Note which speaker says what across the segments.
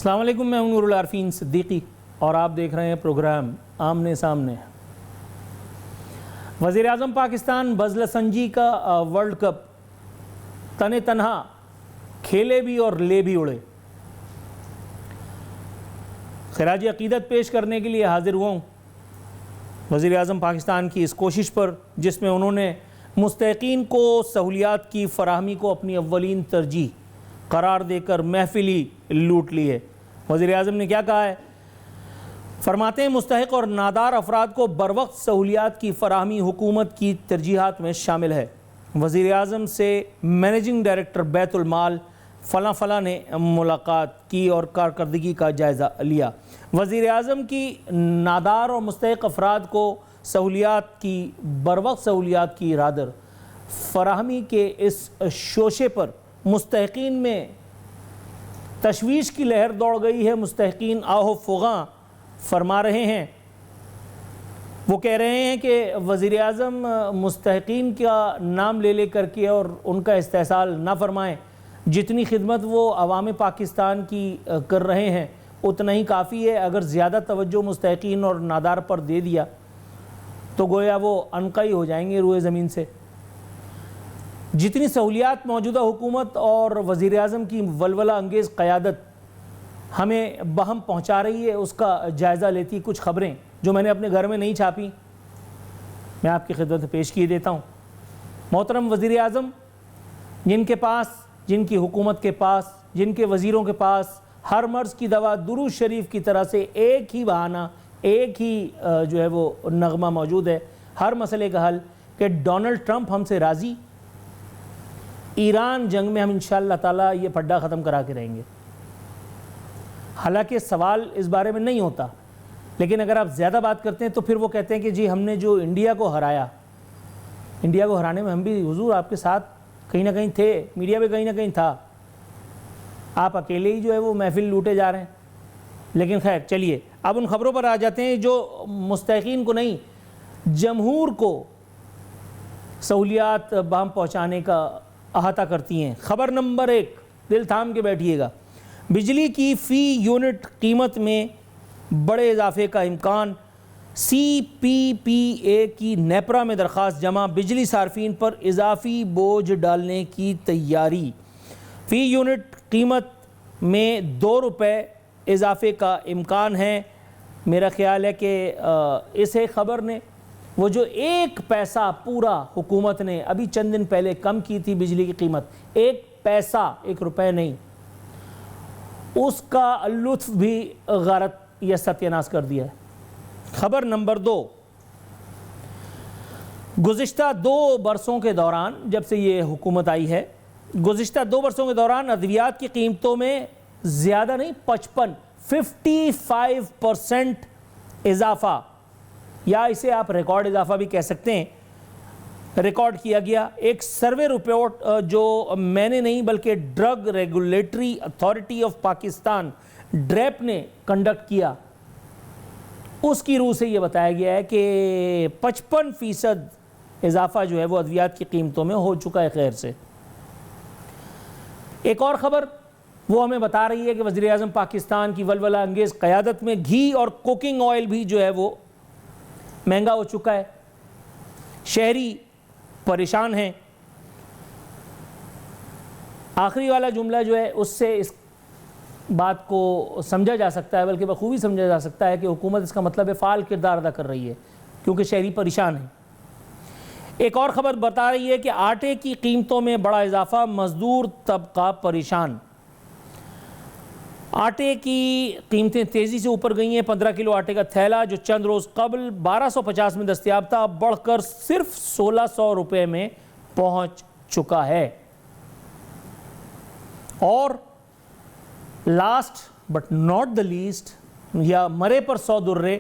Speaker 1: السلام علیکم، میں ہوں نور العارفین صدیقی اور آپ دیکھ رہے ہیں پروگرام آمنے سامنے۔ وزیر اعظم پاکستان بزل سنجی کا ورلڈ کپ تن تنہا کھیلے بھی اور لے بھی اڑے۔ خراج عقیدت پیش کرنے کے لیے حاضر ہوا ہوں وزیر اعظم پاکستان کی اس کوشش پر، جس میں انہوں نے مستحقین کو سہولیات کی فراہمی کو اپنی اولین ترجیح قرار دے کر محفلی لوٹ لی ہے۔ وزیر اعظم نے کیا کہا ہے؟ فرماتے ہیں مستحق اور نادار افراد کو بروقت سہولیات کی فراہمی حکومت کی ترجیحات میں شامل ہے۔ وزیر اعظم سے مینیجنگ ڈائریکٹر بیت المال فلاں نے ملاقات کی اور کارکردگی کا جائزہ لیا۔ وزیر اعظم کی نادار اور مستحق افراد کو سہولیات کی بروقت سہولیات کی رادر فراہمی کے اس شوشے پر مستحقین میں تشویش کی لہر دوڑ گئی ہے۔ مستحقین آہ و فغاں فرما رہے ہیں، وہ کہہ رہے ہیں کہ وزیر اعظم مستحقین کا نام لے کر کے اور ان کا استحصال نہ فرمائیں۔ جتنی خدمت وہ عوام پاکستان کی کر رہے ہیں اتنا ہی کافی ہے۔ اگر زیادہ توجہ مستحقین اور نادار پر دے دیا تو گویا وہ عنقائی ہو جائیں گے روئے زمین سے۔ جتنی سہولیات موجودہ حکومت اور وزیر اعظم کی ولولہ انگیز قیادت ہمیں بہم پہنچا رہی ہے، اس کا جائزہ لیتی کچھ خبریں جو میں نے اپنے گھر میں نہیں چھاپی، میں آپ کی خدمت میں پیش کیے دیتا ہوں۔ محترم وزیر اعظم، جن کی حکومت کے پاس، جن کے وزیروں کے پاس ہر مرض کی دوا درود شریف کی طرح سے ایک ہی بہانہ، ایک ہی جو ہے وہ نغمہ موجود ہے ہر مسئلے کا حل، کہ ڈونلڈ ٹرمپ ہم سے راضی، ایران جنگ میں ہم انشاءاللہ تعالیٰ یہ پھڈا ختم کرا کے رہیں گے۔ حالانکہ سوال اس بارے میں نہیں ہوتا، لیکن اگر آپ زیادہ بات کرتے ہیں تو پھر وہ کہتے ہیں کہ جی ہم نے جو انڈیا کو ہرایا، انڈیا کو ہرانے میں ہم بھی حضور آپ کے ساتھ کہیں نہ کہیں تھے، میڈیا پہ کہیں نہ کہیں تھا، آپ اکیلے ہی جو ہے وہ محفل لوٹے جا رہے ہیں۔ لیکن خیر چلیے اب ان خبروں پر آ جاتے ہیں جو مستحقین کو نہیں، جمہور کو سہولیات بہم پہنچانے کا احاطہ کرتی ہیں۔ خبر نمبر 1، دل تھام کے بیٹھیے گا، بجلی کی فی یونٹ قیمت میں بڑے اضافے کا امکان۔ سی پی پی اے کی نیپرا میں درخواست جمع، بجلی صارفین پر اضافی بوجھ ڈالنے کی تیاری۔ فی یونٹ قیمت میں 2 روپے اضافے کا امکان ہے۔ میرا خیال ہے کہ اس ایک خبر نے وہ جو 1 پیسہ پورا حکومت نے ابھی چند دن پہلے کم کی تھی بجلی کی قیمت، 1 پیسہ، 1 روپے نہیں، اس کا لطف بھی غارت یا ستیاناش کر دیا ہے۔ خبر نمبر 2، گزشتہ 2 برسوں کے دوران، جب سے یہ حکومت آئی ہے، گزشتہ 2 برسوں کے دوران ادویات کی قیمتوں میں زیادہ نہیں 55% اضافہ، یا اسے آپ ریکارڈ اضافہ بھی کہہ سکتے ہیں، ریکارڈ کیا گیا۔ ایک سروے رپورٹ جو میں نے نہیں بلکہ drug regulatory authority of Pakistan DRAP نے کنڈکٹ کیا، اس کی روح سے یہ بتایا گیا ہے کہ 55% اضافہ جو ہے وہ ادویات کی قیمتوں میں ہو چکا ہے خیر سے۔ ایک اور خبر وہ ہمیں بتا رہی ہے کہ وزیر اعظم پاکستان کی ولولہ انگیز قیادت میں گھی اور کوکنگ آئل بھی جو ہے وہ مہنگا ہو چکا ہے، شہری پریشان ہیں۔ آخری والا جملہ جو ہے اس سے اس بات کو سمجھا جا سکتا ہے، بلکہ بخوبی سمجھا جا سکتا ہے کہ حکومت اس کا مطلب ہے فعال کردار ادا کر رہی ہے، کیونکہ شہری پریشان ہیں۔ ایک اور خبر بتا رہی ہے کہ آٹے کی قیمتوں میں بڑا اضافہ، مزدور طبقہ پریشان۔ آٹے کی قیمتیں تیزی سے اوپر گئی ہیں۔ 15 کلو آٹے کا تھیلا جو چند روز قبل 1250 میں دستیاب تھا، اب بڑھ کر صرف 1600 روپے میں پہنچ چکا ہے۔ اور last but not the least, یا مرے پر 100 درے،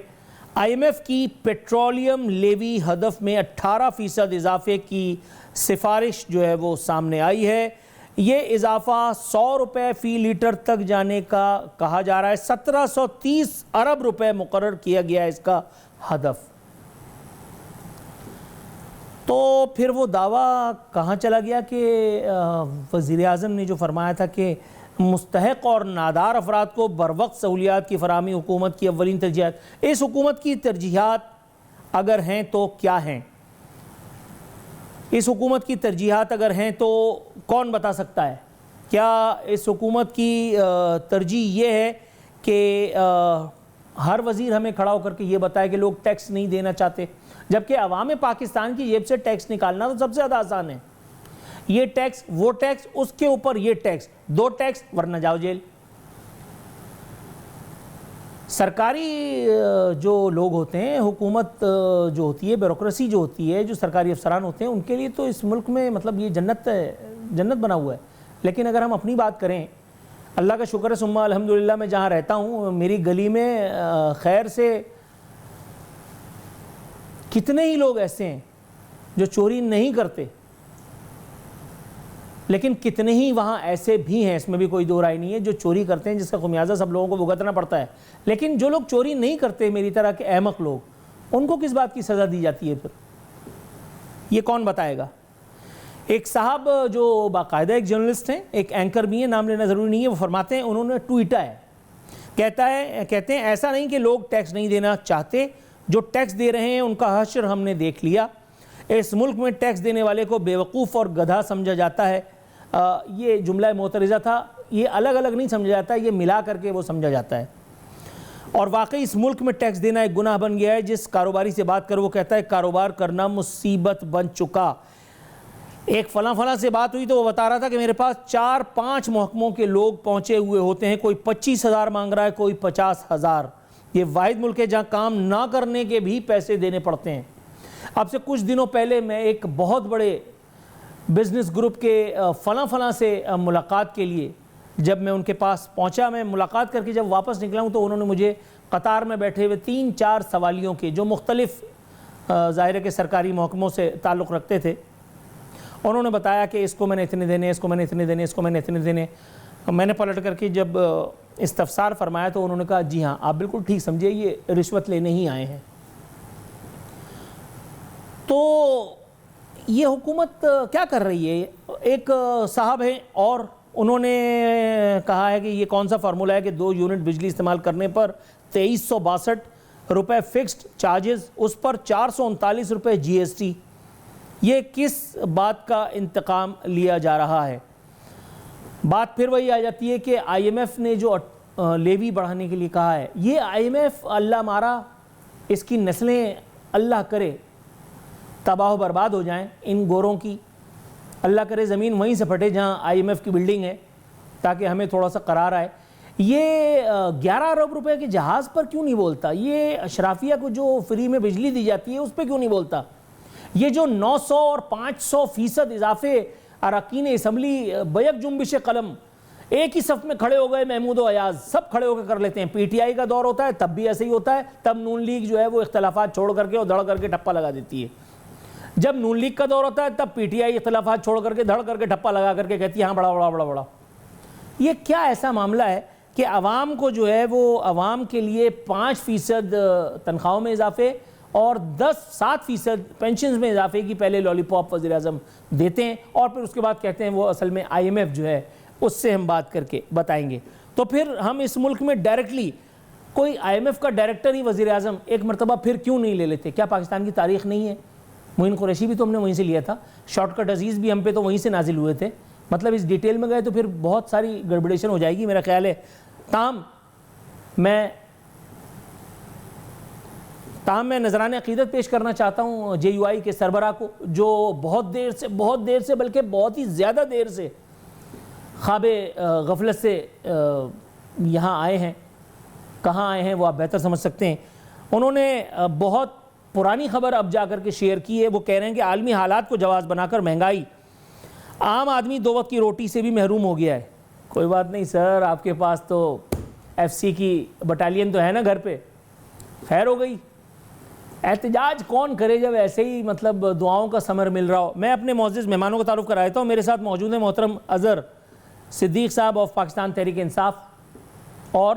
Speaker 1: آئی ایم ایف کی پیٹرولیم لیوی ہدف میں 18% اضافے کی سفارش جو ہے وہ سامنے آئی ہے۔ یہ اضافہ 100 روپے فی لیٹر تک جانے کا کہا جا رہا ہے۔ 1730 ارب روپے مقرر کیا گیا ہے اس کا ہدف۔ تو پھر وہ دعویٰ کہاں چلا گیا کہ وزیر اعظم نے جو فرمایا تھا کہ مستحق اور نادار افراد کو بروقت سہولیات کی فراہمی حکومت کی اولین ترجیحات۔ اس حکومت کی ترجیحات اگر ہیں تو کیا ہیں؟ اس حکومت کی ترجیحات اگر ہیں تو کون بتا سکتا ہے؟ کیا اس حکومت کی ترجیح یہ ہے کہ ہر وزیر ہمیں کھڑا ہو کر کے یہ بتائے کہ لوگ ٹیکس نہیں دینا چاہتے، جبکہ عوام پاکستان کی جیب سے ٹیکس نکالنا تو سب سے زیادہ آسان ہے۔ یہ ٹیکس، وہ ٹیکس، اس کے اوپر یہ ٹیکس، 2 ٹیکس ورنہ جاؤ جیل۔ سرکاری جو لوگ ہوتے ہیں، حکومت جو ہوتی ہے، بیوروکریسی جو ہوتی ہے، جو سرکاری افسران ہوتے ہیں، ان کے لیے تو اس ملک میں مطلب یہ جنت بنا ہوا ہے۔ لیکن اگر ہم اپنی بات کریں، اللہ کا شکر ہے ثم الحمدللہ، میں جہاں رہتا ہوں میری گلی میں خیر سے کتنے ہی لوگ ایسے ہیں جو چوری نہیں کرتے، لیکن کتنے ہی وہاں ایسے بھی ہیں، اس میں بھی کوئی دو رائے نہیں ہے، جو چوری کرتے ہیں جس کا خمیازہ سب لوگوں کو بھگتنا پڑتا ہے۔ لیکن جو لوگ چوری نہیں کرتے، میری طرح کے احمق لوگ، ان کو کس بات کی سزا دی جاتی ہے پھر؟ یہ کون بتائے گا؟ ایک صاحب جو باقاعدہ ایک جرنلسٹ ہیں، ایک اینکر بھی ہیں، نام لینا ضروری نہیں ہے، وہ فرماتے ہیں، انہوں نے ٹویٹا ہے، کہتے ہیں ایسا نہیں کہ لوگ ٹیکس نہیں دینا چاہتے، جو ٹیکس دے رہے ہیں ان کا حشر ہم نے دیکھ لیا۔ اس ملک میں ٹیکس دینے والے کو بیوقوف اور گدھا سمجھا جاتا ہے۔ یہ جملہ معترضہ تھا، یہ الگ الگ نہیں سمجھا جاتا، یہ ملا کر کے وہ سمجھا جاتا ہے۔ اور واقعی اس ملک میں ٹیکس دینا ایک گناہ بن گیا ہے۔ جس کاروباری سے بات کر وہ کہتا ہے کاروبار کرنا مصیبت بن چکا۔ ایک فلاں سے بات ہوئی تو وہ بتا رہا تھا کہ میرے پاس 4-5 محکموں کے لوگ پہنچے ہوئے ہوتے ہیں، کوئی 25,000 مانگ رہا ہے، کوئی 50,000۔ یہ واحد ملک ہے جہاں کام نہ کرنے کے بھی پیسے دینے پڑتے ہیں۔ اب سے کچھ دنوں پہلے میں ایک بہت بڑے بزنس گروپ کے فلاں سے ملاقات کے لیے جب میں ان کے پاس پہنچا، میں ملاقات کر کے جب واپس نکلا ہوں تو انہوں نے مجھے قطار میں بیٹھے ہوئے 3-4 سوالیوں کے، جو مختلف ظاہر ہے کہ سرکاری محکموں سے تعلق رکھتے تھے، انہوں نے بتایا کہ اس کو میں نے اتنے دینے، اس کو میں نے اتنے دینے، اس کو میں نے اتنے دینے۔ میں نے پلٹ کر کے جب استفسار فرمایا تو انہوں نے کہا جی ہاں، آپ بالکل ٹھیک سمجھے، یہ رشوت لینے ہی آئے ہیں۔ تو یہ حکومت کیا کر رہی ہے؟ ایک صاحب ہیں اور انہوں نے کہا ہے کہ یہ کون سا فارمولہ ہے کہ 2 یونٹ بجلی استعمال کرنے پر 2362 روپے فکسڈ چارجز، اس پر 439 روپے جی ایس ٹی۔ یہ کس بات کا انتقام لیا جا رہا ہے؟ بات پھر وہی آ جاتی ہے کہ آئی ایم ایف نے جو لیوی بڑھانے کے لیے کہا ہے، یہ آئی ایم ایف اللہ مارا، اس کی نسلیں اللہ کرے تباہ و برباد ہو جائیں ان گوروں کی، اللہ کرے زمین وہیں سے پھٹے جہاں آئی ایم ایف کی بلڈنگ ہے، تاکہ ہمیں تھوڑا سا قرار آئے۔ یہ 11 ارب روپے کے جہاز پر کیوں نہیں بولتا؟ یہ اشرافیہ کو جو فری میں بجلی دی جاتی ہے اس پہ کیوں نہیں بولتا؟ یہ جو 900 اور 500% اضافے اراکین اسمبلی بیک جنبش قلم ایک ہی صف میں کھڑے ہو گئے، محمود و ایاز سب کھڑے ہو کے کر لیتے ہیں۔ پی ٹی آئی کا دور ہوتا ہے تب بھی ایسے ہی ہوتا ہے، تب نون لیگ جو ہے وہ اختلافات چھوڑ کر کے اور دھڑ کر کے ٹھپا لگا دیتی ہے۔ جب نون لیگ کا دور ہوتا ہے تب پی ٹی آئی اختلافات چھوڑ کر کے دھڑ کر کے ٹھپا لگا کر کے کہتی ہے ہاں بڑا۔ یہ کیا ایسا معاملہ ہے کہ عوام کو جو ہے وہ عوام کے لیے 5% تنخواہوں میں اضافے اور 7% پینشنز میں اضافے کی پہلے لالی پاپ وزیر اعظم دیتے ہیں، اور پھر اس کے بعد کہتے ہیں وہ اصل میں آئی ایم ایف جو ہے اس سے ہم بات کر کے بتائیں گے۔ تو پھر ہم اس ملک میں ڈائریکٹلی کوئی آئی ایم ایف کا ڈائریکٹر ہی وزیر اعظم ایک مرتبہ پھر کیوں نہیں لے لیتے؟ کیا پاکستان کی تاریخ نہیں ہے؟ معین قریشی بھی تو ہم نے وہیں سے لیا تھا، شارٹ کٹ عزیز بھی ہم پہ تو وہیں سے نازل ہوئے تھے۔ مطلب اس ڈیٹیل میں گئے تو پھر بہت ساری گڑبڑیشن ہو جائے گی میرا خیال ہے۔ تاہم میں نذران عقیدت پیش کرنا چاہتا ہوں جے یو آئی کے سربراہ کو، جو بہت دیر سے بلکہ بہت ہی زیادہ دیر سے خواب غفلت سے یہاں آئے ہیں۔ کہاں آئے ہیں وہ آپ بہتر سمجھ سکتے ہیں۔ انہوں نے بہت پرانی خبر اب جا کر کے شیئر کی ہے۔ وہ کہہ رہے ہیں کہ عالمی حالات کو جواز بنا کر مہنگائی، عام آدمی 2 وقت کی روٹی سے بھی محروم ہو گیا ہے۔ کوئی بات نہیں سر، آپ کے پاس تو ایف سی کی بٹالین تو ہے نا گھر پہ، خیر ہو گئی۔ احتجاج کون کرے جب ایسے ہی مطلب دعاؤں کا ثمر مل رہا ہو۔ میں اپنے معزز مہمانوں کا تعارف کرا دیتا ہوں۔ میرے ساتھ موجود ہیں محترم اظہر صدیق صاحب آف پاکستان تحریک انصاف اور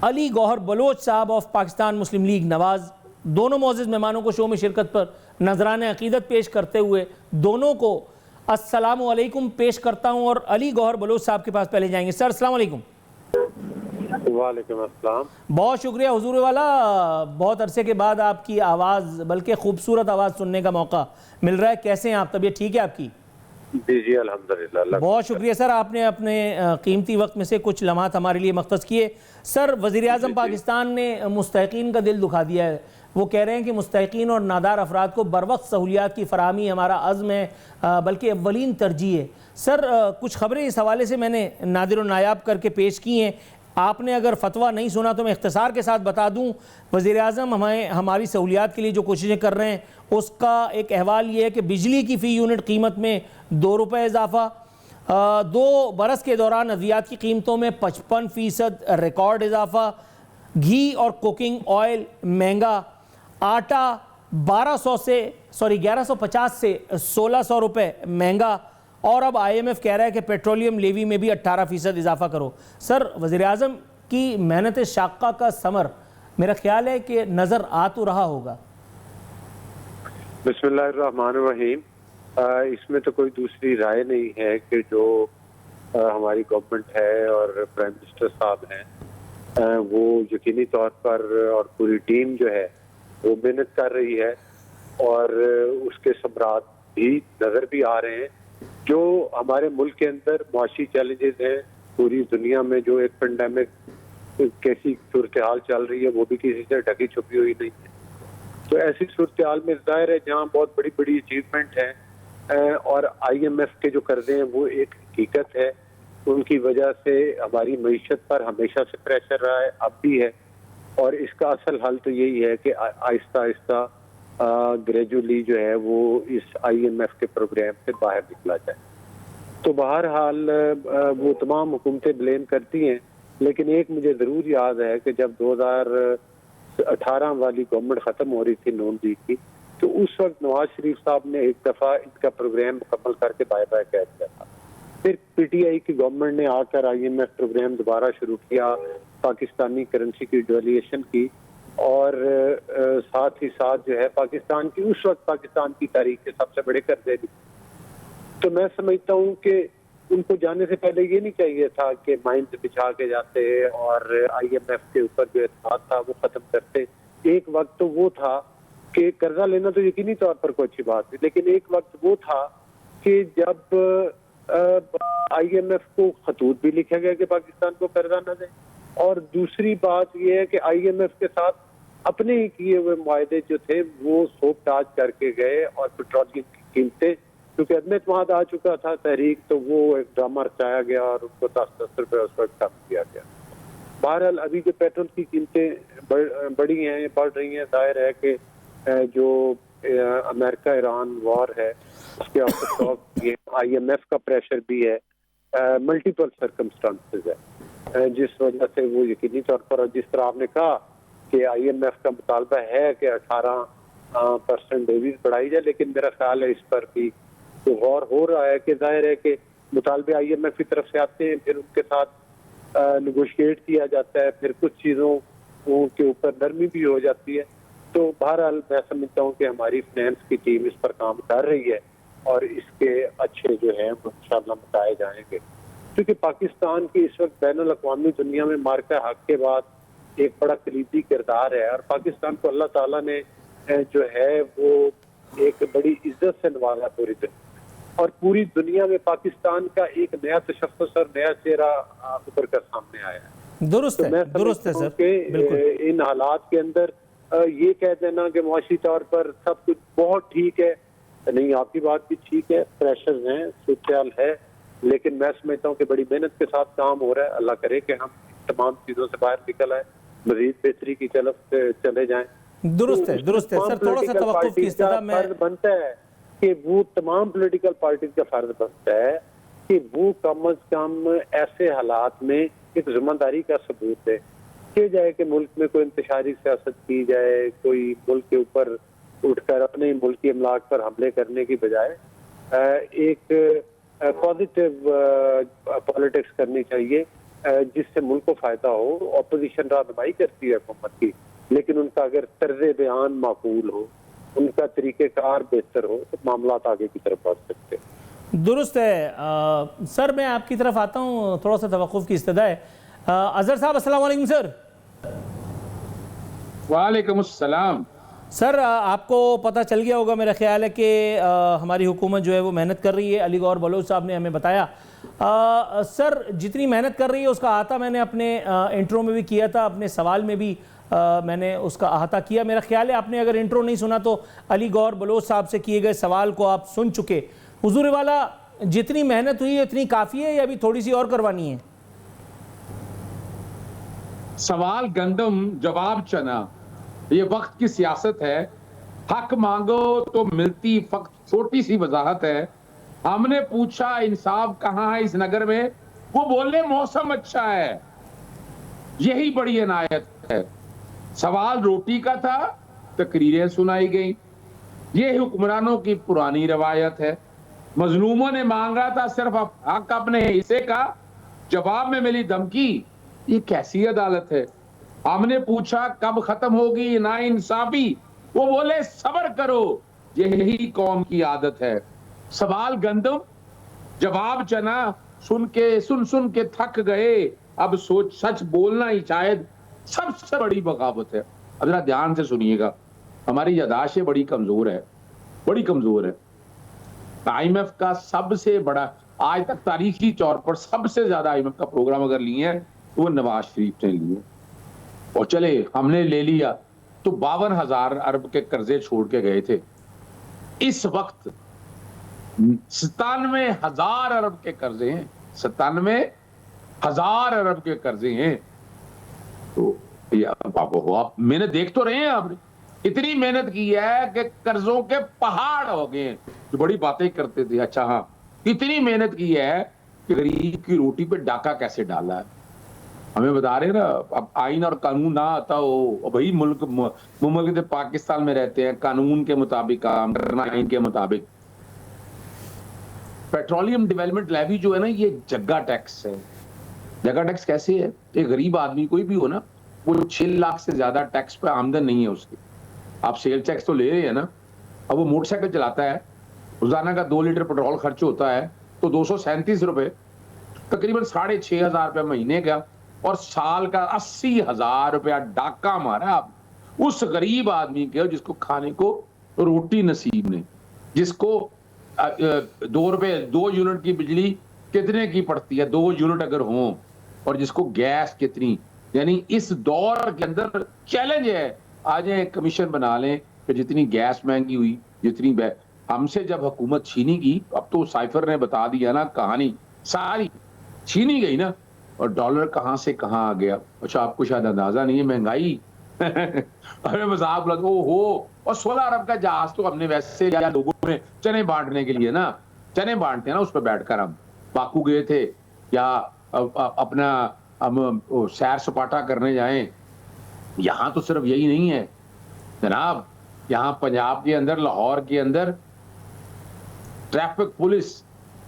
Speaker 1: علی گوہر بلوچ صاحب آف پاکستان مسلم لیگ نواز۔ دونوں معزز مہمانوں کو شو میں شرکت پر نذران عقیدت پیش کرتے ہوئے دونوں کو السلام علیکم پیش کرتا ہوں اور علی گوہر بلوچ صاحب کے پاس پہلے جائیں گے. سر السلام علیکم.
Speaker 2: وعلیکم السلام.
Speaker 1: بہت شکریہ حضور والا, بہت عرصے کے بعد آپ کی آواز, بلکہ خوبصورت آواز سننے کا موقع مل رہا ہے. کیسے ہیں آپ؟ طبیعت ٹھیک ہے آپ کی؟
Speaker 2: جی الحمدللہ.
Speaker 1: بہت شکریہ سر, آپ نے اپنے قیمتی وقت میں سے کچھ لمحات ہمارے لیے مختص کیے. سر, وزیر اعظم پاکستان نے مستحقین کا دل دکھا دیا ہے. وہ کہہ رہے ہیں کہ مستحقین اور نادار افراد کو بروقت سہولیات کی فراہمی ہمارا عزم ہے, بلکہ اولین ترجیح ہے. سر, کچھ خبریں اس حوالے سے میں نے نادر و نایاب کر کے پیش کی ہیں. آپ نے اگر فتویٰ نہیں سنا تو میں اختصار کے ساتھ بتا دوں. وزیر اعظم ہماری سہولیات کے لیے جو کوششیں کر رہے ہیں اس کا ایک احوال یہ ہے کہ بجلی کی فی یونٹ قیمت میں 2 روپے اضافہ, 2 برس کے دوران ادویات کی قیمتوں میں 55% ریکارڈ اضافہ, گھی اور کوکنگ آئل مہنگا, آٹا 1150 سے 1600 روپے مہنگا, اور اب آئی ایم ایف کہہ رہا ہے کہ پیٹرولیم لیوی میں بھی 18% اضافہ کرو. سر, وزیر اعظم کی محنت شاقہ کا ثمر میرا خیال ہے کہ نظر آ تو رہا ہوگا.
Speaker 2: بسم اللہ الرحمن الرحیم. اس میں تو کوئی دوسری رائے نہیں ہے کہ جو ہماری گورنمنٹ ہے اور پرائم منسٹر صاحب ہیں وہ یقینی طور پر, اور پوری ٹیم جو ہے وہ محنت کر رہی ہے, اور اس کے ثمرات بھی نظر بھی آ رہے ہیں. جو ہمارے ملک کے اندر معاشی چیلنجز ہیں, پوری دنیا میں جو ایک پینڈیمک کیسی صورتحال چل رہی ہے وہ بھی کسی سے ڈھکی چھپی ہوئی نہیں ہے. تو ایسی صورتحال میں ظاہر ہے جہاں بہت بڑی بڑی اچیومنٹ ہیں اور آئی ایم ایف کے جو قرضے ہیں وہ ایک حقیقت ہے, ان کی وجہ سے ہماری معیشت پر ہمیشہ سے پریشر رہا ہے, اب بھی ہے. اور اس کا اصل حل تو یہی ہے کہ آہستہ آہستہ گریجولی جو ہے وہ اس آئی ایم ایف کے پروگرام سے باہر نکلا جائے. تو بہرحال وہ تمام حکومتیں بلیم کرتی ہیں, لیکن ایک مجھے ضرور یاد ہے کہ جب 2018 والی گورنمنٹ ختم ہو رہی تھی نون لیگ کی, تو اس وقت نواز شریف صاحب نے ایک دفعہ ان کا پروگرام مکمل کر کے بائے بائے کہہ دیا تھا. پھر پی ٹی آئی کی گورنمنٹ نے آ کر آئی ایم ایف پروگرام دوبارہ شروع کیا, پاکستانی کرنسی کی ڈیویلیشن کی, اور ساتھ ہی ساتھ جو ہے پاکستان کی اس وقت پاکستان کی تاریخ کے سب سے بڑے قرضے بھی. تو میں سمجھتا ہوں کہ ان کو جانے سے پہلے یہ نہیں چاہیے تھا کہ مائنز بچھا کے جاتے اور آئی ایم ایف کے اوپر جو اعتماد تھا وہ ختم کرتے. ایک وقت تو وہ تھا کہ قرضہ لینا تو یقینی طور پر کوئی اچھی بات نہیں, لیکن ایک وقت وہ تھا کہ جب آئی ایم ایف کو خطوط بھی لکھا گیا کہ پاکستان کو قرضہ نہ دیں, اور دوسری بات یہ ہے کہ آئی ایم ایف کے ساتھ اپنے ہی کیے ہوئے معاہدے جو تھے وہ سوپ ٹاچ کر کے گئے, اور پیٹرولیم کی قیمتیں کیونکہ عدم اعتماد آ چکا تھا تحریک, تو وہ ایک ڈرامہ رچایا گیا اور ان کو 10 روپے اس وقت کم کیا گیا. بہرحال ابھی جو پیٹرول کی قیمتیں بڑی ہیں, بڑھ رہی ہیں, ظاہر ہے کہ جو امریکہ ایران وار ہے اس کے آفٹر یہ آئی ایم ایف کا پریشر بھی ہے, ملٹیپل سرکمسٹانسز ہے جس وجہ سے وہ یقینی طور پر, جس طرح آپ نے کہا کہ آئی ایم ایف کا مطالبہ ہے کہ 18% ڈیویز بڑھائی جائے, لیکن میرا خیال ہے اس پر بھی تو غور ہو رہا ہے کہ ظاہر ہے کہ مطالبے آئی ایم ایف کی طرف سے آتے ہیں, پھر ان کے ساتھ نیگوشیٹ کیا جاتا ہے, پھر کچھ چیزوں کے اوپر نرمی بھی ہو جاتی ہے. تو بہرحال میں سمجھتا ہوں کہ ہماری فائنینس کی ٹیم اس پر کام کر رہی ہے, اور اس کے اچھے جو ہیں وہ انشاءاللہ بتائے جائیں گے, کیونکہ پاکستان کی اس وقت بین الاقوامی دنیا میں مارکہ حق کے بعد ایک بڑا کلیدی کردار ہے, اور پاکستان کو اللہ تعالیٰ نے جو ہے وہ ایک بڑی عزت سے نوازا پوری دنیا, اور پوری دنیا میں پاکستان کا ایک نیا تشخص اور نیا چہرہ ابھر کر سامنے آیا ہے.
Speaker 1: درست ہے سر,
Speaker 2: کہ ان حالات کے اندر یہ کہہ دینا کہ معاشی طور پر سب کچھ بہت ٹھیک ہے, نہیں, آپ کی بات بھی ٹھیک ہے, پریشرز ہیں, صورتحال ہے, لیکن میں سمجھتا ہوں کہ بڑی محنت کے ساتھ کام ہو رہا ہے. اللہ کرے کہ ہم تمام چیزوں سے باہر نکل آئے, مزید بہتری کی طرف چلے جائیں.
Speaker 1: درست ہے سر, تھوڑا سا توقف کی استدعا میں
Speaker 2: فرض بنتا ہے کہ وہ تمام پولیٹیکل پارٹیز کا فرض بنتا ہے کہ وہ کم از کم ایسے حالات میں ایک ذمہ داری کا ثبوت دے کہ جائے کہ ملک میں کوئی انتشاری سیاست کی جائے, کوئی ملک کے اوپر اٹھ کر اپنے ملکی املاک پر حملے کرنے کی بجائے ایک پازیٹیو پالیٹکس کرنی چاہیے جس سے ملک کو فائدہ ہو. اپوزیشن رہنمائی کرتی ہے حکومت کی, لیکن ان کا اگر طرز بیان معقول ہو, ان کا طریقہ کار بہتر ہو, تو معاملات آگے کی طرف بڑھ سکتے ہیں.
Speaker 1: درست ہے سر، میں آپ کی طرف آتا ہوں، تھوڑا سا توقف کی استدعا ہے۔ اظہر صاحب السلام علیکم سر۔
Speaker 3: وعلیکم السلام۔
Speaker 1: سر آپ کو پتہ چل گیا ہوگا میرا خیال ہے کہ ہماری حکومت جو ہے وہ محنت کر رہی ہے، علی گور بلوچ صاحب نے ہمیں بتایا۔ سر جتنی محنت کر رہی ہے اس کا احاطہ میں نے اپنے انٹرو میں بھی کیا تھا، اپنے سوال میں بھی میں نے اس کا احاطہ کیا۔ میرا خیال ہے آپ نے اگر انٹرو نہیں سنا تو علی گور بلوچ صاحب سے کیے گئے سوال کو آپ سن چکے۔ حضور والا جتنی محنت ہوئی ہے اتنی کافی ہے یا ابھی تھوڑی سی اور کروانی ہے؟
Speaker 3: سوال گندم جواب چنا، یہ وقت کی سیاست ہے۔ حق مانگو تو ملتی فقط چھوٹی سی وضاحت ہے۔ ہم نے پوچھا انصاف کہاں ہے اس نگر میں، وہ بولے موسم اچھا ہے، یہی بڑی عنایت ہے۔ سوال روٹی کا تھا، تقریریں سنائی گئیں، یہ حکمرانوں کی پرانی روایت ہے۔ مظلوموں نے مانگا تھا صرف حق اپنے حصے کا، جواب میں ملی دھمکی، یہ کیسی عدالت ہے۔ ہم نے پوچھا کب ختم ہوگی ناانصافی، وہ بولے صبر کرو، یہی قوم کی عادت ہے۔ سوال گندم جواب چنا، سن کے تھک گئے، اب سوچ سچ بولنا ہی شاید سب سے بڑی بغاوت ہے۔ اب ذرا دھیان سے سنیے گا، ہماری یاداشت بڑی کمزور ہے، بڑی کمزور ہے۔ آئی ایم ایف کا سب سے بڑا آج تک تاریخی طور پر سب سے زیادہ آئی ایم ایف کا پروگرام اگر لیے ہیں تو وہ نواز شریف نے لیے، اور چلے ہم نے لے لیا تو 52,000 ارب کے قرضے چھوڑ کے گئے تھے۔ اس وقت 97,000 ارب کے قرضے ہیں، 97,000 ارب کے قرضے ہیں۔ تو آپ محنت دیکھ تو رہے ہیں، آپ نے اتنی محنت کی ہے کہ قرضوں کے پہاڑ ہو گئے ہیں۔ جو بڑی باتیں کرتے تھے، اچھا ہاں اتنی محنت کی ہے کہ غریب کی روٹی پہ ڈاکہ کیسے ڈالا ہے ہمیں بتا رہے ہیں نا۔ اب آئین اور قانون نہ آتا ہو، بھائی مملکت پاکستان میں رہتے ہیں، قانون کے مطابق کام کرنا، آئین کے مطابق۔ پیٹرولیم ڈیولپمنٹ لیوی جو ہے نا، یہ جگہ ٹیکس ہے۔ جگہ ٹیکس کیسے ہے؟ ایک غریب آدمی کوئی بھی ہو نا، وہ 6 لاکھ سے زیادہ ٹیکس پہ آمدن نہیں ہے اس کی۔ آپ سیل ٹیکس تو لے رہے ہیں نا، اب وہ موٹر سائیکل چلاتا ہے، روزانہ کا 2 لیٹر پیٹرول خرچ ہوتا ہے تو 237 روپے، تقریباً 6,500 روپے مہینے کا، اور سال کا 80,000 روپیہ ڈاکہ مارا آپ اس غریب آدمی کے جس کو کھانے کو روٹی نصیب نہیں، جس کو 2 روپے 2 یونٹ کی بجلی کتنے کی پڑتی ہے، 2 یونٹ اگر ہوں، اور جس کو گیس کتنی، یعنی اس دور کے اندر چیلنج ہے۔ آج ایک کمیشن بنا لیں کہ جتنی گیس مہنگی ہوئی، جتنی ہم سے جب حکومت چھینی گئی، اب تو سائفر نے بتا دیا نا، کہانی ساری چھینی گئی نا، اور ڈالر کہاں سے کہاں آ گیا۔ اچھا آپ کو شاید اندازہ نہیں ہے مہنگائی ہمیں مذاق لگا ہو، اور 16 ارب کا جہاز تو ہم نے ویسے یا لوگوں میں چنے بانٹنے کے لیے نا، چنے بانٹتے ہیں نا، اس پہ بیٹھ کر ہم باکو گئے تھے یا اپنا ہم سیر سپاٹا کرنے جائیں۔ یہاں تو صرف یہی نہیں ہے جناب، یہاں پنجاب کے اندر، لاہور کے اندر ٹریفک پولیس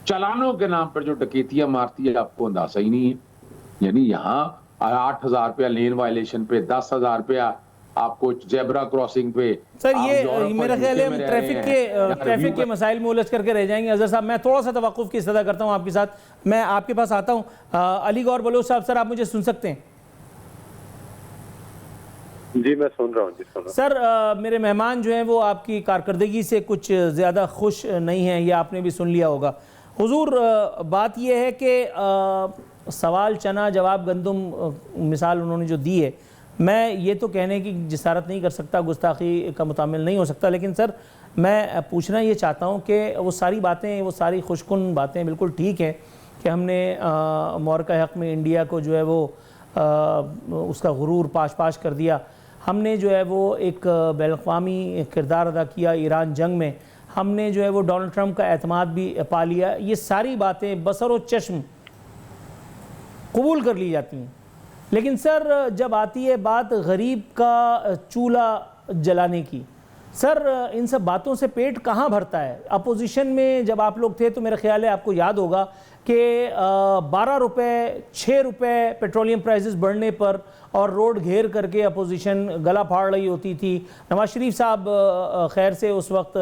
Speaker 3: چلانوں کے نام پر جو ڈکیتیاں مارتی ہے آپ کو اندازہ ہی نہیں ہے۔ یعنی یہاں 8,000 روپیہ لین وائلیشن پہ، 10,000 روپیہ آپ کو زیبرا کراسنگ پہ۔
Speaker 1: سر یہ میرا خیال ہے ہم ٹریفک کے مسائل میں الجھ کر کے رہ جائیں گے۔ اظہر صاحب میں تھوڑا سا توقف کی استدعا کرتا ہوں آپ کے ساتھ، میں آپ کے پاس آتا ہوں۔ علی گور بلوچ صاحب، سر آپ مجھے سن سکتے ہیں؟
Speaker 2: جی میں سن رہا ہوں، جی سن رہا ہوں۔
Speaker 1: سر میرے مہمان جو ہیں وہ آپ کی کارکردگی سے کچھ زیادہ خوش نہیں ہیں، یہ آپ نے بھی سن لیا ہوگا۔ حضور بات یہ ہے کہ سوال چنا جواب گندم مثال انہوں نے جو دی ہے، میں یہ تو کہنے کی جسارت نہیں کر سکتا، گستاخی کا متعامل نہیں ہو سکتا، لیکن سر میں پوچھنا یہ چاہتا ہوں کہ وہ ساری باتیں، وہ ساری خوشکن باتیں بالکل ٹھیک ہیں کہ ہم نے مورکہ حق میں انڈیا کو جو ہے وہ اس کا غرور پاش کر دیا، ہم نے جو ہے وہ ایک بین الاقوامی کردار ادا کیا ایران جنگ میں، ہم نے جو ہے وہ ڈونلڈ ٹرمپ کا اعتماد بھی پا لیا، یہ ساری باتیں بصر و چشم قبول کر لی جاتی ہیں۔ لیکن سر جب آتی ہے بات غریب کا چولہا جلانے کی، سر ان سب باتوں سے پیٹ کہاں بھرتا ہے؟ اپوزیشن میں جب آپ لوگ تھے تو میرا خیال ہے آپ کو یاد ہوگا کہ 12 روپے 6 روپے پیٹرولیم پرائزز بڑھنے پر اور روڈ گھیر کر کے اپوزیشن گلا پھاڑ رہی ہوتی تھی۔ نواز شریف صاحب خیر سے اس وقت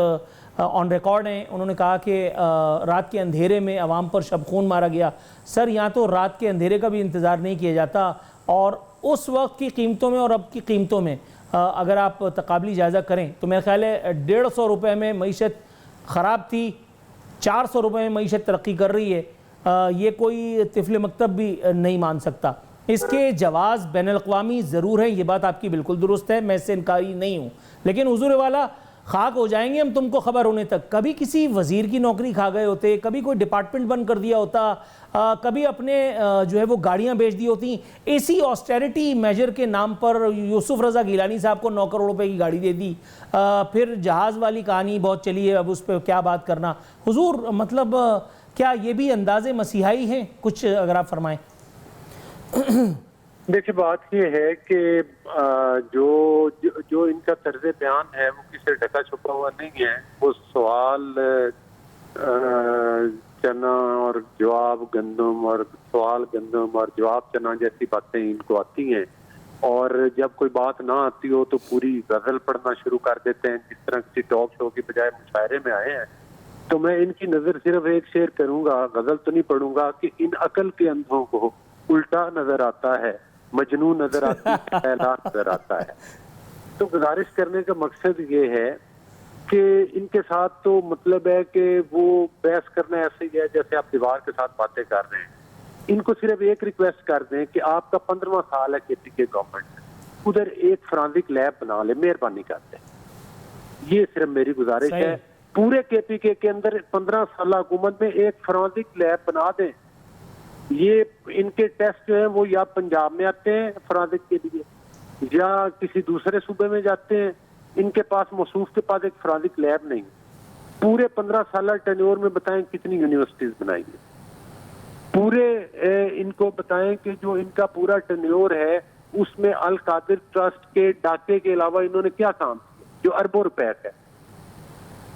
Speaker 1: آن ریکارڈ ہیں. انہوں نے کہا کہ رات کے اندھیرے میں عوام پر شب خون مارا گیا. سر یہاں تو رات کے اندھیرے کا بھی انتظار نہیں کیا جاتا, اور اس وقت کی قیمتوں میں اور اب کی قیمتوں میں اگر آپ تقابلی جائزہ کریں تو میرا خیال ہے 150 روپے میں معیشت خراب تھی, 400 روپے میں معیشت ترقی کر رہی ہے. یہ کوئی طفل مکتب بھی نہیں مان سکتا. اس کے جواز بین الاقوامی ضرور ہیں, یہ بات آپ کی بالکل درست ہے, میں اس سے انکاری نہیں ہوں, لیکن حضور والا خاک ہو جائیں گے ہم تم کو خبر ہونے تک. کبھی کسی وزیر کی نوکری کھا گئے ہوتے, کبھی کوئی ڈپارٹمنٹ بند کر دیا ہوتا, کبھی اپنے جو ہے وہ گاڑیاں بیچ دی ہوتی. اسی آسٹیریٹی میجر کے نام پر یوسف رضا گیلانی صاحب کو 9 کروڑ روپے کی گاڑی دے دی. پھر جہاز والی کہانی بہت چلی ہے, اب اس پہ کیا بات کرنا. حضور مطلب کیا یہ بھی انداز مسیحائی ہیں؟ کچھ اگر آپ فرمائیں.
Speaker 2: دیکھیں بات یہ ہے کہ جو ان کا طرز بیان ہے وہ کسی ڈھکا چھپا ہوا نہیں ہے. وہ سوال چنا اور جواب گندم اور سوال گندم اور جواب چنا جیسی باتیں ان کو آتی ہیں, اور جب کوئی بات نہ آتی ہو تو پوری غزل پڑھنا شروع کر دیتے ہیں, جس طرح کسی ٹاک شو کی بجائے مشاعرے میں آئے ہیں. تو میں ان کی نظر صرف ایک شعر کروں گا, غزل تو نہیں پڑھوں گا, کہ ان عقل کے اندھوں کو الٹا نظر آتا ہے, مجنون نظر آتی ہے, پھیلا نظر آتا ہے. تو گزارش کرنے کا مقصد یہ ہے کہ ان کے ساتھ تو مطلب ہے کہ وہ بحث کرنا ایسے ہی ہے جیسے آپ دیوار کے ساتھ باتیں کر رہے ہیں. ان کو صرف ایک ریکویسٹ کر دیں کہ آپ کا 15واں سال ہے کے پی کے گورنمنٹ, ادھر ایک فرانزک لیب بنا لے, مہربانی کرتے ہیں. یہ صرف میری گزارش ہے. پورے کے پی کے اندر 15 سالہ حکومت میں ایک فرانزک لیب بنا دیں. یہ ان کے ٹیسٹ جو ہیں وہ یا پنجاب میں آتے ہیں فرانزک کے لیے یا کسی دوسرے صوبے میں جاتے ہیں. ان کے پاس موصوف کے پاس ایک فرانزک لیب نہیں. پورے 15 سالہ ٹینیور میں بتائیں کتنی یونیورسٹیز بنائی ہیں. پورے ان کو بتائیں کہ جو ان کا پورا ٹینیور ہے اس میں القادر ٹرسٹ کے ڈاکے کے علاوہ انہوں نے کیا کام کیا جو اربوں روپے ہے.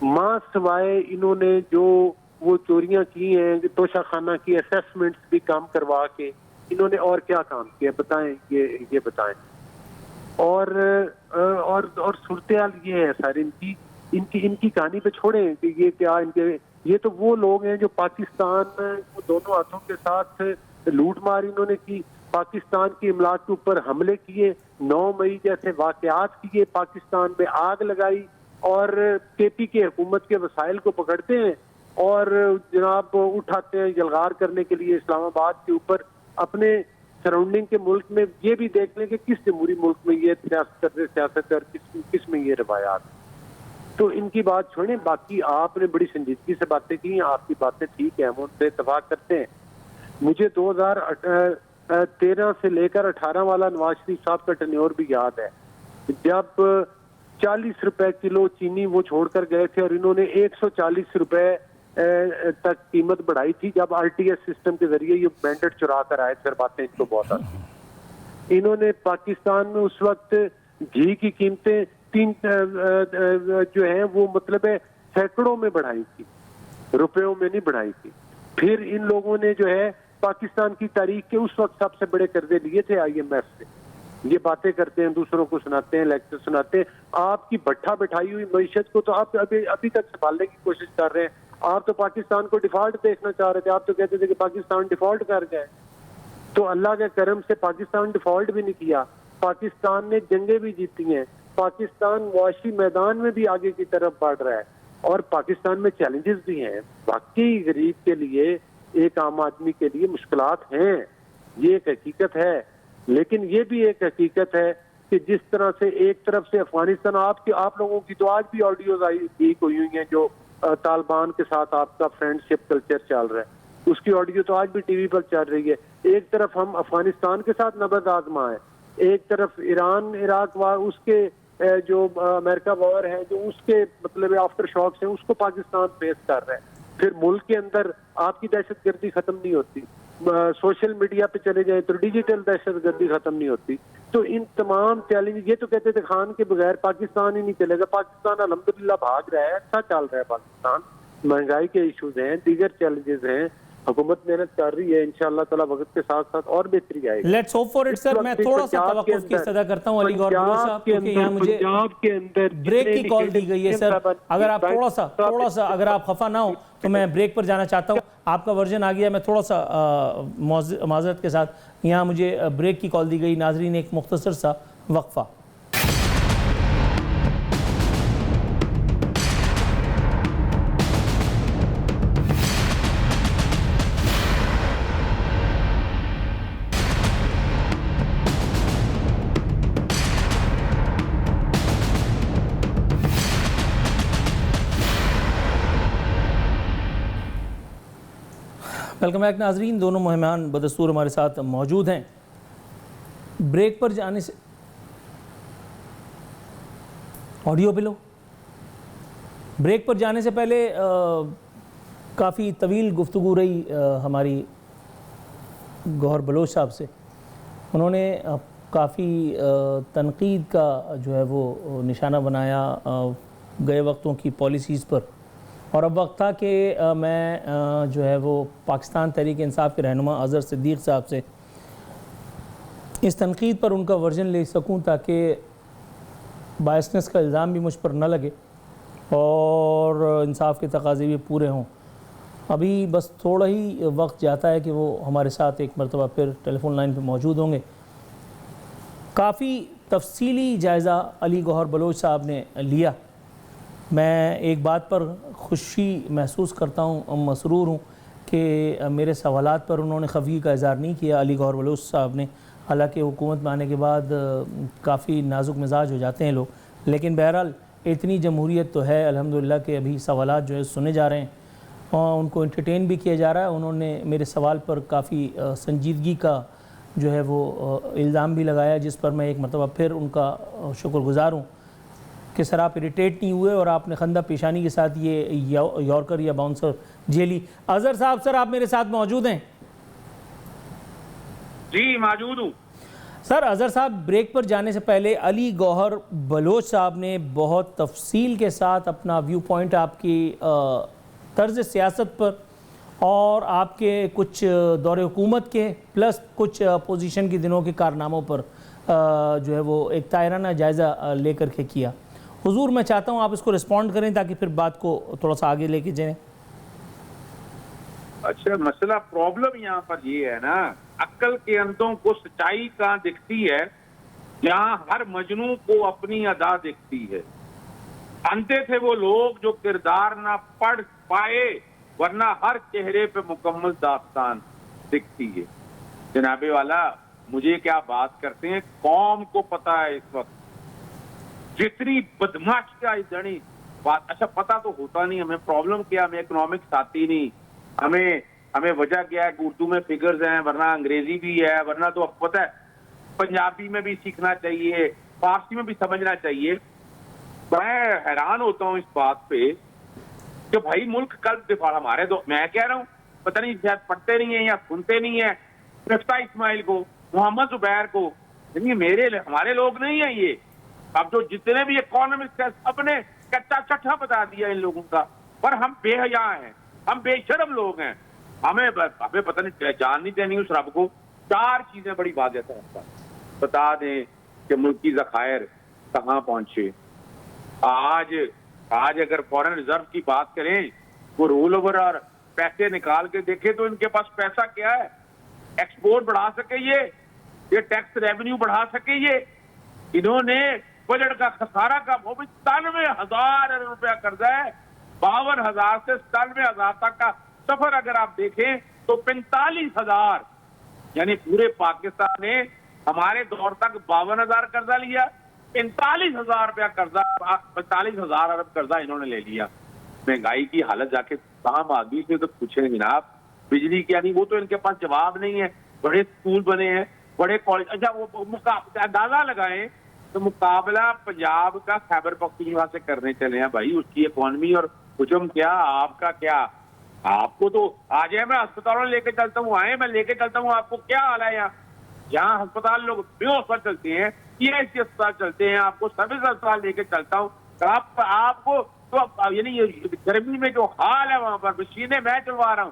Speaker 2: ماں سوائے انہوں نے جو وہ چوریاں کی ہیں, توشہ خانہ کی اسیسمنٹس بھی کام کروا کے, انہوں نے اور کیا کام کیا بتائیں, یہ بتائیں. اور صورتحال یہ ہے سر ان کی کہانی پہ چھوڑیں کہ یہ کیا ان کے, یہ تو وہ لوگ ہیں جو پاکستان کو دونوں ہاتھوں کے ساتھ لوٹ مار انہوں نے کی, پاکستان کی املاک کے اوپر حملے کیے, 9 مئی جیسے واقعات کیے, پاکستان میں آگ لگائی, اور کے پی کے حکومت کے وسائل کو پکڑتے ہیں اور جناب اٹھاتے ہیں یلغار کرنے کے لیے اسلام آباد کے اوپر. اپنے سراؤنڈنگ کے ملک میں یہ بھی دیکھ لیں کہ کس جمہوری ملک میں یہ سیاست اور کس میں یہ روایات. تو ان کی بات چھوڑیں. باقی آپ نے بڑی سنجیدگی سے باتیں کی ہیں, آپ کی باتیں ٹھیک ہیں, ہم ان سے اتفاق کرتے ہیں. مجھے 2013 سے لے کر 18 والا نواز شریف صاحب کا ٹینیور بھی یاد ہے, جب 40 روپے کلو چینی وہ چھوڑ کر گئے تھے اور انہوں نے 140 روپے تک قیمت بڑھائی تھی, جب آر ٹی ایس سسٹم کے ذریعے یہ بینڈٹ چرا کر آئے. پھر باتیں ان کو بہت آتی. انہوں نے پاکستان میں اس وقت گھی کی قیمتیں جو ہیں وہ مطلب ہے سینکڑوں میں بڑھائی تھی, روپیوں میں نہیں بڑھائی تھی. پھر ان لوگوں نے جو ہے پاکستان کی تاریخ کے اس وقت سب سے بڑے قرضے لیے تھے آئی ایم ایف سے. یہ باتیں کرتے ہیں, دوسروں کو سناتے ہیں, لیکچر سناتے ہیں. آپ کی بٹھا بٹھائی ہوئی معیشت کو تو آپ ابھی تک سنبھالنے کی کوشش کر رہے ہیں. آپ تو پاکستان کو ڈیفالٹ دیکھنا چاہ رہے تھے, آپ تو کہتے تھے کہ پاکستان ڈیفالٹ کر گئے. تو اللہ کے کرم سے پاکستان ڈیفالٹ بھی نہیں کیا, پاکستان نے جنگیں بھی جیتی ہیں, پاکستان معاشی میدان میں بھی آگے کی طرف بڑھ رہا ہے, اور پاکستان میں چیلنجز بھی ہیں. واقعی غریب کے لیے, ایک عام آدمی کے لیے مشکلات ہیں, یہ ایک حقیقت ہے. لیکن یہ بھی ایک حقیقت ہے کہ جس طرح سے ایک طرف سے افغانستان, آپ لوگوں کی تو آج بھی آڈیوز لیک ہوئی ہیں جو طالبان کے ساتھ آپ کا فرینڈ شپ کلچر چل رہا ہے, اس کی آڈیو تو آج بھی ٹی وی پر چل رہی ہے. ایک طرف ہم افغانستان کے ساتھ نبرد آزما ہے, ایک طرف ایران عراق وار, اس کے جو امریکہ وار ہے جو اس کے مطلب آفٹر شاکس ہیں, اس کو پاکستان فیس کر رہا ہے. پھر ملک کے اندر آپ کی دہشت گردی ختم نہیں ہوتی, سوشل میڈیا پہ چلے جائیں تو ڈیجیٹل دہشت گردی ختم نہیں ہوتی. تو ان تمام چیلنج, یہ تو کہتے تھے خان کے بغیر پاکستان ہی نہیں چلے گا. پاکستان الحمدللہ بھاگ رہا ہے, اچھا چل رہا ہے پاکستان. مہنگائی کے ایشوز ہیں, دیگر چیلنجز ہیں, حکومت محنت کر رہی ہے، انشاءاللہ تعالی وقت کے ساتھ ساتھ اور بہتری آئے گی.
Speaker 1: لیٹس ہوپ فار اٹ سر. میں تھوڑا سا توقف کی استدعا کرتا ہوں علی گور بلوچ صاحب، کیونکہ یہاں مجھے بریک کی کال دی گئی ہے. سر اگر آپ تھوڑا سا اگر آپ خفا نہ ہو تو میں بریک پر جانا چاہتا ہوں. آپ کا ورژن آ گیا، میں تھوڑا سا معذرت کے ساتھ یہاں مجھے بریک کی کال دی گئی. ناظرین ایک مختصر سا وقفہ. ویلکم بیک ناظرین. دونوں مہمان بدستور ہمارے ساتھ موجود ہیں. بریک پر جانے سے آڈیو بلو بریک پر جانے سے پہلے کافی طویل گفتگو رہی ہماری گوہر بلوچ صاحب سے. انہوں نے کافی تنقید کا جو ہے وہ نشانہ بنایا گئے وقتوں کی پالیسیز پر، اور اب وقت تھا کہ میں جو ہے وہ پاکستان تحریک انصاف کے رہنما اظہر صدیق صاحب سے اس تنقید پر ان کا ورژن لے سکوں تاکہ بائسنس کا الزام بھی مجھ پر نہ لگے اور انصاف کے تقاضے بھی پورے ہوں. ابھی بس تھوڑا ہی وقت جاتا ہے کہ وہ ہمارے ساتھ ایک مرتبہ پھر ٹیلی فون لائن پہ موجود ہوں گے. کافی تفصیلی جائزہ علی گوہر بلوچ صاحب نے لیا. میں ایک بات پر خوشی محسوس کرتا ہوں، مسرور ہوں کہ میرے سوالات پر انہوں نے خفگی کا اظہار نہیں کیا علی گوہر بلوچ صاحب نے. حالانکہ حکومت میں آنے کے بعد کافی نازک مزاج ہو جاتے ہیں لوگ، لیکن بہرحال اتنی جمہوریت تو ہے الحمدللہ کہ ابھی سوالات جو ہے سنے جا رہے ہیں اور ان کو انٹرٹین بھی کیا جا رہا ہے. انہوں نے میرے سوال پر کافی سنجیدگی کا جو ہے وہ الزام بھی لگایا، جس پر میں ایک مرتبہ پھر ان کا شکر گزار ہوں کہ سر آپ اریٹیٹ نہیں ہوئے اور آپ نے خندہ پیشانی کے ساتھ یہ یارکر یا باؤنسر جھیلی. اظہر صاحب سر آپ میرے ساتھ موجود ہیں؟
Speaker 4: جی موجود ہوں.
Speaker 1: سر اظہر صاحب بریک پر جانے سے پہلے علی گوہر بلوچ صاحب نے بہت تفصیل کے ساتھ اپنا ویو پوائنٹ آپ کی طرز سیاست پر اور آپ کے کچھ دور حکومت کے پلس کچھ اپوزیشن کے دنوں کے کارناموں پر جو ہے وہ ایک طائرانہ جائزہ لے کر کے کیا. حضور میں چاہتا ہوں آپ اس کو رسپونڈ کریں تاکہ پھر بات کو تھوڑا سا آگے لے کے جائیں.
Speaker 4: اچھا مسئلہ پرابلم یہاں پر یہ ہے نا، عقل کے اندھوں کو سچائی کہاں دکھتی ہے جہاں ہر مجنوں کو اپنی ادا دکھتی ہے. اندھے تھے وہ لوگ جو کردار نہ پڑھ پائے، ورنہ ہر چہرے پہ مکمل داستان دکھتی ہے. جناب والا مجھے کیا بات کرتے ہیں، قوم کو پتا ہے اس وقت جتنی بدماشی کا جڑی بات. اچھا پتا تو ہوتا نہیں ہمیں پرابلم کیا، ہمیں اکنامکس آتی نہیں، ہمیں وجہ کیا ہے کہ اردو میں فگرز ہیں، ورنہ انگریزی بھی ہے، ورنہ تو اب پتہ ہے پنجابی میں بھی سیکھنا چاہیے، فارسی میں بھی سمجھنا چاہیے. میں حیران ہوتا ہوں اس بات پہ کہ بھائی ملک قلب دفاع ہمارے تو، میں کہہ رہا ہوں پتہ نہیں شاید پڑھتے نہیں ہیں یا سنتے نہیں ہیں. مفتاح اسماعیل کو، محمد زبیر کو، ہمارے لوگ نہیں ہیں یہ. اب جو جتنے بھی اکانومسٹ ہیں سب نے کچا چٹھا بتا دیا ان لوگوں کا. پر ہم بے حیا ہیں، ہم بے شرم لوگ ہیں. ہمیں پتہ نہیں جان نہیں دینی اس رب کو. 4 چیزیں بڑی واضح طور پر بتا دیں کہ ملکی ذخائر کہاں پہنچے. آج اگر فارن ریزرو کی بات کریں، وہ رول اوور اور پیسے نکال کے دیکھیں تو ان کے پاس پیسہ کیا ہے. ایکسپورٹ بڑھا سکے یہ ٹیکس ریونیو بڑھا سکے یہ. انہوں نے بجٹ کا خسارہ کا وہ بھی 97,000 ارب روپیہ قرضہ ہے. 52,000 سے 97,000 تک کا سفر اگر آپ دیکھیں تو 45,000، یعنی پورے پاکستان نے ہمارے دور تک 52,000 قرضہ لیا، 45,000 روپیہ قرضہ، 45,000 ارب قرضہ انہوں نے لے لیا. مہنگائی کی حالت جا کے تمام آدمی سے تو پوچھیں جناب بجلی کیا نہیں، وہ تو ان کے پاس جواب نہیں ہے. بڑے اسکول بنے ہیں، بڑے کالج. اچھا وہ اندازہ لگائیں تو مقابلہ پنجاب کا خیبر پختونخوا سے کرنے چلے ہیں بھائی. اس کی اکانومی اور حجم کیا، آپ کا کیا. آپ کو تو آ جائے میں ہسپتالوں لے کے چلتا ہوں، آئے میں لے کے چلتا ہوں. آپ کو کیا حال ہے یہاں ہسپتال لوگ بے ہوش چلتے ہیں، PIC اسپتال چلتے ہیں، آپ کو سروس اسپتال لے کے چلتا ہوں. آپ کو تو یعنی گرمی میں جو حال ہے وہاں پر مشینیں میں چلوا رہا ہوں.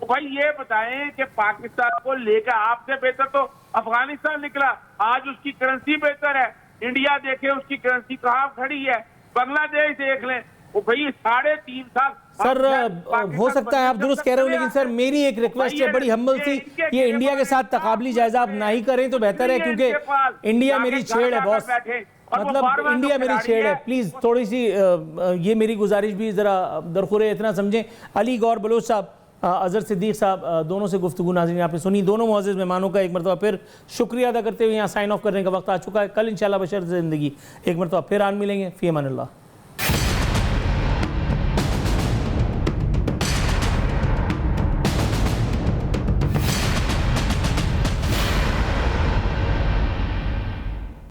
Speaker 4: بھائی یہ بتائیں کہ پاکستان کو لے کر آپ سے بہتر تو افغانستان نکلا، آج اس کی کرنسی بہتر ہے. انڈیا دیکھیں اس کی کرنسی کہاں کھڑی ہے، بنگلہ دیش دیکھ لیں. وہ بھائی 3.5 سال
Speaker 1: سر ہو سکتا ہے آپ درست کہہ رہے ہو، لیکن سر میری ایک ریکویسٹ ہے بڑی ہمبل سی، یہ انڈیا کے ساتھ تقابلی جائزہ آپ نہ ہی کریں تو بہتر ہے، کیونکہ انڈیا میری چھیڑ ہے باس، مطلب انڈیا میری چھیڑ ہے. پلیز تھوڑی سی یہ میری گزارش بھی ذرا درخورے اتنا سمجھیں. علی گور بلوچ صاحب، اظہر صدیق صاحب، دونوں سے گفتگو ناظرین آپ نے سنی. دونوں معزز مہمانوں کا ایک مرتبہ پھر شکریہ ادا کرتے ہوئے یہاں سائن آف کرنے کا وقت آ چکا ہے. کل انشاءاللہ بشر زندگی ایک مرتبہ پھر آن ملیں گے. فی امان اللہ.